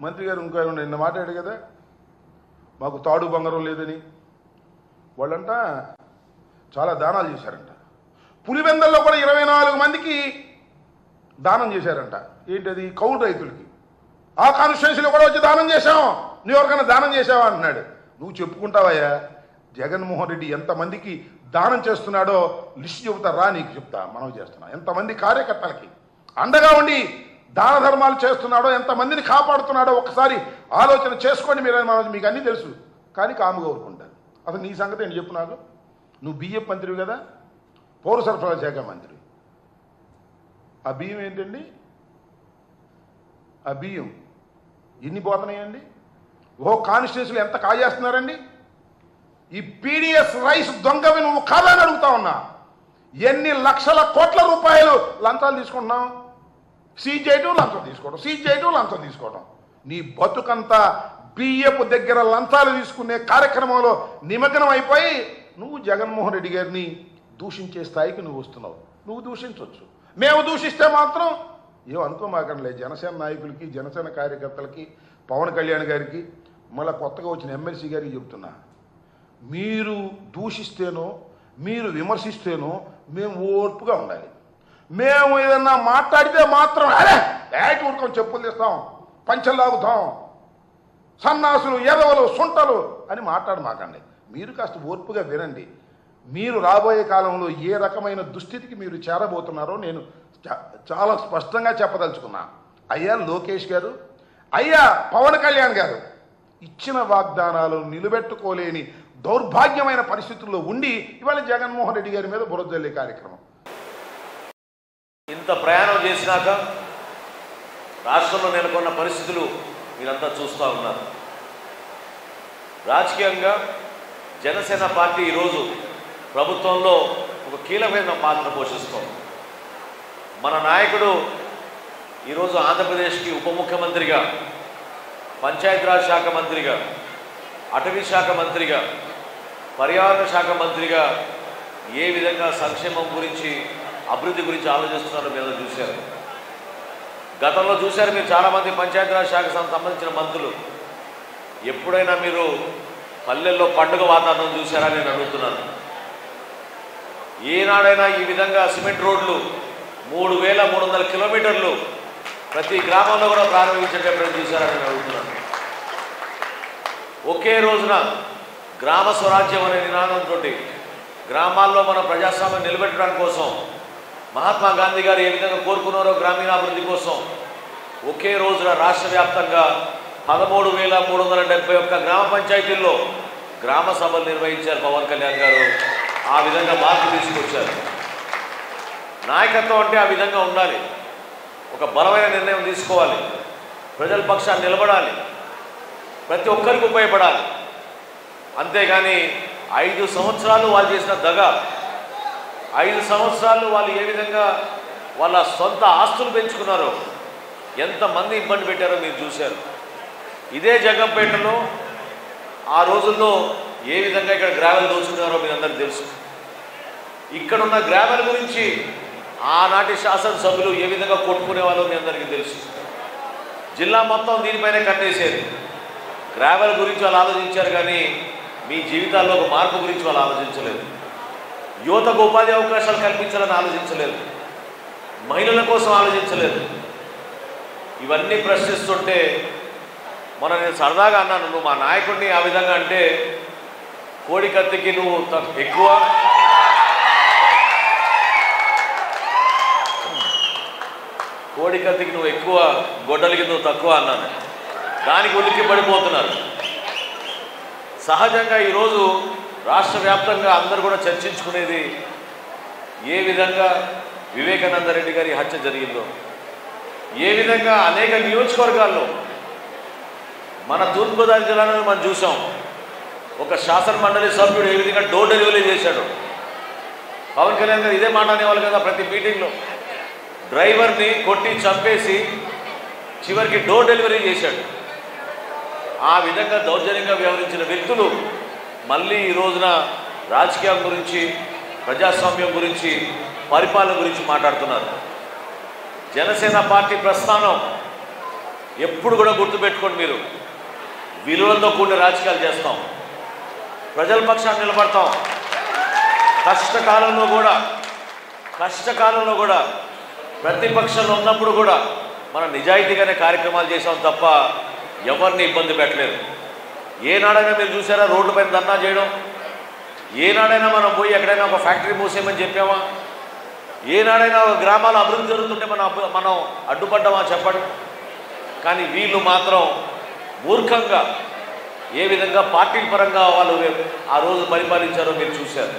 మంత్రి గారు ఇంకో నిన్న మాట్లాడాడు కదా, మాకు తాడు బంగారం లేదని. వాళ్ళంట చాలా దానాలు చేశారంట. పులివెందల్లో కూడా 24 మందికి దానం చేశారంట. ఏంటది? కౌలు రైతులకి. ఆ కాన్స్టిట్యున్సీలో కూడా వచ్చి దానం చేశాం, నువ్వు ఎవరికైనా దానం చేసావా అంటున్నాడు. నువ్వు చెప్పుకుంటావయ్యా, జగన్మోహన్ రెడ్డి ఎంతమందికి దానం చేస్తున్నాడో లిస్ట్ చెబుతారా? నీకు చెప్తా, మనం చేస్తున్నా. ఎంతమంది కార్యకర్తలకి అండగా ఉండి దాన ధర్మాలు చేస్తున్నాడో, ఎంతమందిని కాపాడుతున్నాడో ఒకసారి ఆలోచన చేసుకోండి. మీరు మీకు అన్నీ తెలుసు, కానీ కాముగా ఊరుకుంటారు. అసలు నీ సంగతి ఏంటి చెప్పు నాకు. నువ్వు బియ్యం మంత్రివి కదా, పౌర సరఫరాల శాఖ మంత్రి. ఆ బియ్యం ఏంటండి? ఆ బియ్యం ఎన్ని పోతున్నాయండి? ఓ కాన్స్టిట్యూన్సీలు ఎంత కాజేస్తున్నారండి? ఈ పీడిఎస్ రైస్ దొంగవి నువ్వు కాదని అడుగుతా ఉన్నా. ఎన్ని లక్షల కోట్ల రూపాయలు లంచాలు తీసుకుంటున్నావు? సీజ్ చేయటం, లంచం తీసుకోవడం, సీజ్ చేయటం, లంచం తీసుకోవడం. నీ బతుకంతా బియ్యపు దగ్గర లంచాలు తీసుకునే కార్యక్రమంలో నిమగ్నం అయిపోయి నువ్వు జగన్మోహన్ రెడ్డి గారిని దూషించే స్థాయికి నువ్వు వస్తున్నావు. నువ్వు దూషించవచ్చు, మేము దూషిస్తే మాత్రం ఏం అనుకోమాకండి. జనసేన నాయకులకి, జనసేన కార్యకర్తలకి, పవన్ కళ్యాణ్ గారికి, మళ్ళీ కొత్తగా వచ్చిన ఎమ్మెల్సీ గారికి చెప్తున్నా, మీరు దూషిస్తేనో మీరు విమర్శిస్తేనో మేము ఓర్పుగా ఉండాలి. మేము ఏదన్నా మాట్లాడితే మాత్రం అరే ఏటి ఊరుకొని చెప్పులు తీస్తాం, పంచలు లాగుతాం, సన్నాసులు, ఎదవలు, సుంటలు అని మాట్లాడమాకండి. మీరు కాస్త ఓర్పుగా వినండి. మీరు రాబోయే కాలంలో ఏ రకమైన దుస్థితికి మీరు చేరబోతున్నారో నేను చాలా స్పష్టంగా చెప్పదలుచుకున్నా. అయ్యా లోకేష్ గారు, అయ్యా పవన్ కళ్యాణ్ గారు, ఇచ్చిన వాగ్దానాలు నిలబెట్టుకోలేని దౌర్భాగ్యమైన పరిస్థితుల్లో ఉండి ఇవాళ జగన్మోహన్ రెడ్డి గారి మీద బురద జల్లే కార్యక్రమం. ఇంత ప్రయాణం చేసినాక రాష్ట్రంలో నెలకొన్న పరిస్థితులు మీరంతా చూస్తూ ఉన్నారు. రాజకీయంగా జనసేన పార్టీ ఈరోజు ప్రభుత్వంలో ఒక కీలకమైన పాత్ర పోషిస్తోంది. మన నాయకుడు ఈరోజు ఆంధ్రప్రదేశ్కి ఉప ముఖ్యమంత్రిగా, పంచాయతీరాజ్ శాఖ మంత్రిగా, అటవీ శాఖ మంత్రిగా, పర్యావరణ శాఖ మంత్రిగా ఏ విధంగా సంక్షేమం గురించి, అభివృద్ధి గురించి ఆలోచిస్తున్నారో మీరు చూశారు. గతంలో చూశారు మీరు చాలామంది పంచాయతీరాజ్ శాఖకు సంబంధించిన మంత్రులు. ఎప్పుడైనా మీరు పల్లెల్లో పండుగ వాతావరణం చూశారా నేను అడుగుతున్నాను. ఏనాడైనా ఈ విధంగా సిమెంట్ రోడ్లు 3300 కిలోమీటర్లు ప్రతి గ్రామంలో కూడా ప్రారంభించేటప్పుడు చూశారా నేను అడుగుతున్నాను. ఒకే రోజున గ్రామ స్వరాజ్యం అనే నినాదంతో గ్రామాల్లో మన ప్రజాస్వామ్యం నిలబెట్టడానికి కోసం మహాత్మా గాంధీ గారు ఏ విధంగా కోరుకున్నారో గ్రామీణాభివృద్ధి కోసం ఒకే రోజున రాష్ట్ర వ్యాప్తంగా 13,371 గ్రామ పంచాయతీల్లో గ్రామ సభలు నిర్వహించారు పవన్ కళ్యాణ్ గారు. ఆ విధంగా మార్పు తీసుకొచ్చారు. నాయకత్వం అంటే ఆ విధంగా ఉండాలి. ఒక బలమైన నిర్ణయం తీసుకోవాలి, ప్రజల పక్షాన్ని నిలబడాలి, ప్రతి ఒక్కరికి ఉపయోగపడాలి. అంతేగాని 5 సంవత్సరాలు వాళ్ళు చేసిన దగ, 5 సంవత్సరాలు వాళ్ళు ఏ విధంగా వాళ్ళ సొంత ఆస్తులు పెంచుకున్నారో, ఎంతమంది ఇబ్బంది పెట్టారో మీరు చూశారు. ఇదే జగంపేటలో ఆ రోజుల్లో ఏ విధంగా ఇక్కడ గ్రావెల్ దోచుకున్నారో మీ అందరికీ తెలుసు. ఇక్కడున్న గ్రావెల్ గురించి ఆనాటి శాసనసభ్యులు ఏ విధంగా కొట్టుకునేవాళ్ళో మీ అందరికీ తెలుసు. జిల్లా మొత్తం దీనిపైనే కట్టేసేది. గ్రావెల్ గురించి వాళ్ళు ఆలోచించారు, కానీ మీ జీవితాల్లో ఒక మార్పు గురించి వాళ్ళు ఆలోచించలేదు. యువతకు ఉపాధి అవకాశాలు కల్పించాలని ఆలోచించలేదు, మహిళల కోసం ఆలోచించలేదు. ఇవన్నీ ప్రశ్నిస్తుంటే నేను సరదాగా అన్నాను, నువ్వు మా నాయకుడిని ఆ విధంగా అంటే కోడి కత్తికి నువ్వు ఎక్కువ, కోడి కత్తికి నువ్వు ఎక్కువ, గొడ్డలికి నువ్వు తక్కువ అన్నాను. దానికి ఉలిక్కి పడిపోతున్నారు. సహజంగా ఈరోజు రాష్ట్ర వ్యాప్తంగా అందరూ కూడా చర్చించుకునేది ఏ విధంగా వివేకానంద రెడ్డి గారి హత్య జరిగిందో, ఏ విధంగా అనేక నియోజకవర్గాల్లో మన తూర్పుగోదావరి జిల్లాలో మనం చూసాం. ఒక శాసన మండలి సభ్యుడు ఏ విధంగా డోర్ డెలివరీ చేశాడు. పవన్ కళ్యాణ్ గారు ఇదే మాట అనేవాళ్ళు కదా ప్రతి మీటింగ్లో. డ్రైవర్ని కొట్టి చంపేసి చివరికి డోర్ డెలివరీ చేశాడు. ఆ విధంగా దౌర్జన్యంగా వ్యవహరించిన వ్యక్తులు మళ్ళీ ఈ రోజున రాజకీయం గురించి, ప్రజాస్వామ్యం గురించి, పరిపాలన గురించి మాట్లాడుతున్నారు. జనసేన పార్టీ ప్రస్థానం ఎప్పుడు కూడా గుర్తుపెట్టుకోండి, మీరు విలువలతో కూడిన రాజకీయాలు చేస్తాం, ప్రజల పక్షాన్ని నిలబడతాం. కష్టకాలంలో కూడా ప్రతిపక్షంలో ఉన్నప్పుడు కూడా మనం నిజాయితీగానే కార్యక్రమాలు చేసాం తప్ప ఎవరిని ఇబ్బంది పెట్టలేదు. ఏనాడైనా మీరు చూసారా రోడ్లపైన ధర్నా చేయడం? ఏనాడైనా మనం పోయి ఎక్కడైనా ఒక ఫ్యాక్టరీ మూసేయమని చెప్పామా? ఏనాడైనా ఒక గ్రామాల అభివృద్ధి జరుగుతుంటే మనం అడ్డుపడ్డామా చెప్పండి. కానీ వీళ్ళు మాత్రం మూర్ఖంగా ఏ విధంగా పార్టీ పరంగా వాళ్ళు ఆ రోజు పరిపాలించారో మీరు చూశారు.